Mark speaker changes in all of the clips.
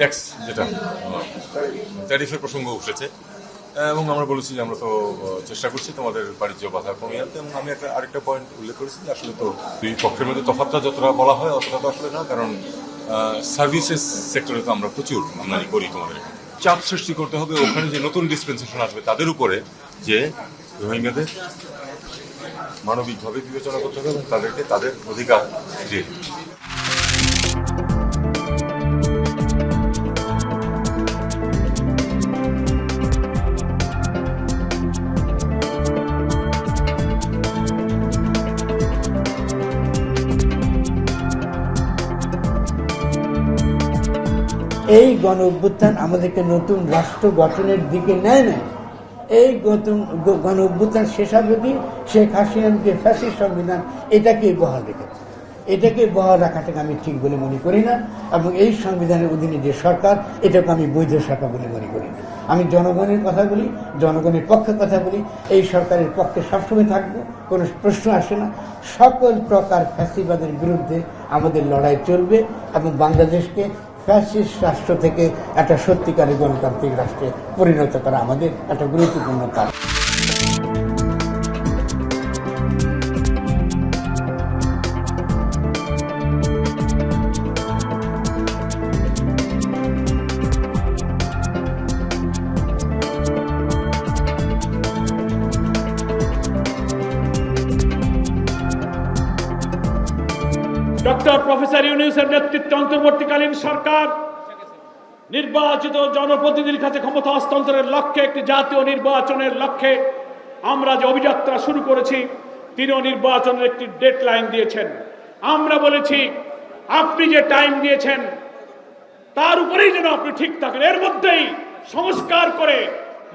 Speaker 1: Tax যেটা ট্যারিফের প্রসঙ্গ উঠেছে এবং আমরা বলেছি যে আমরা তো চেষ্টা করছি তোমাদের বাণিজ্য বাধা কমিয়ে আনতে, এবং আমি আরেকটা পয়েন্ট উল্লেখ করেছি যে আসলে তো দুই পক্ষের মধ্যে তফাৎটা যতটা বলা হয় অতটা তো আসলে না, কারণ সার্ভিসেস সেক্টরে তো আমরা প্রচুর আমদানি করি। তোমাদের চাপ সৃষ্টি করতে হবে ওখানে যে নতুন ডিসপেন্সেশন আসবে তাদের উপরে, যে রোহিঙ্গাদের মানবিকভাবে বিবেচনা করতে হবে এবং তাদেরকে তাদের অধিকার ফিরিয়ে দিতে হবে।
Speaker 2: এই গণ অভ্যুত্থান আমাদেরকে নতুন রাষ্ট্র গঠনের দিকে নেয় না। এই গণ অভ্যুত্থান শেষাবধি শেখ হাসিনাকে ফ্যাসিস্ট সংবিধান এটাকে বহাল রেখেছে। এটাকে বহাল রাখাটাকে আমি ঠিক বলে মনে করি না, এবং এই সংবিধানের অধীনে যে সরকার এটাকে আমি বৈধ সরকার বলে মনে করি না। আমি জনগণের কথা বলি, জনগণের পক্ষে কথা বলি, এই সরকারের পক্ষে সবসময় থাকবো, কোনো প্রশ্ন আসে না। সকল প্রকার ফ্যাসিবাদের বিরুদ্ধে আমাদের লড়াই চলবে এবং বাংলাদেশকে ফ্যাসিস্ট রাষ্ট্র থেকে একটা সত্যিকারের গণতান্ত্রিক রাষ্ট্রে পরিণত করা আমাদের একটা গুরুত্বপূর্ণ কাজ।
Speaker 3: ডক্টর প্রফেসর ইউনূসের নেতৃত্বে অন্তর্বর্তীকালীন সরকার নির্বাচিত জনপ্রতিনিধির কাছে ক্ষমতা হস্তান্তরের লক্ষ্যে একটি জাতীয় নির্বাচনের লক্ষ্যে আমরা যে অভিযাত্রা শুরু করেছি, তিনিও নির্বাচনের একটি ডেডলাইন দিয়েছেন। আমরা বলেছি আপনি যে টাইম দিয়েছেন তার উপরেই যেন আপনি ঠিক থাকেন, এর মধ্যেই সংস্কার করে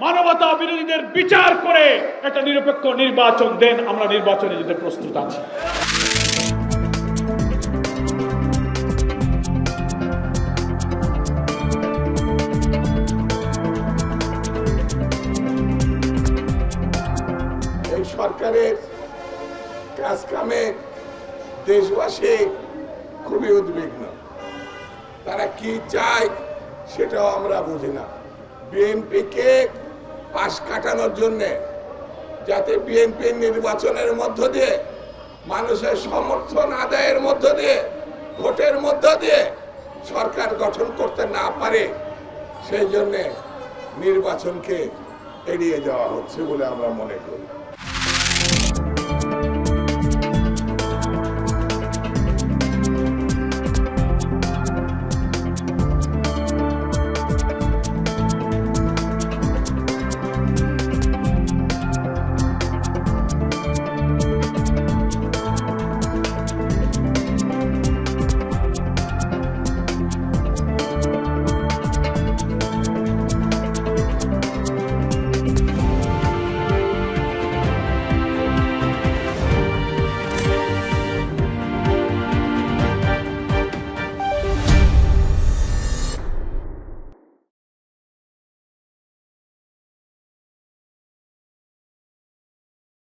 Speaker 3: মানবতা বিরোধীদের বিচার করে একটা নিরপেক্ষ নির্বাচন দেন। আমরা নির্বাচনে যেতে প্রস্তুত আছি।
Speaker 4: সরকারের কাজ কামে দেশবাসী খুবই উদ্বিগ্ন। তারা কি চায় সেটাও আমরা বুঝি না। বিএনপিকে পাশ কাটানোর জন্য, যাতে বিএনপি নির্বাচনের মধ্য দিয়ে মানুষের সমর্থন আদায়ের মধ্য দিয়ে, ভোটের মধ্য দিয়ে সরকার গঠন করতে না পারে, সেই জন্য নির্বাচনকে এড়িয়ে যাওয়া হচ্ছে বলে আমরা মনে করি।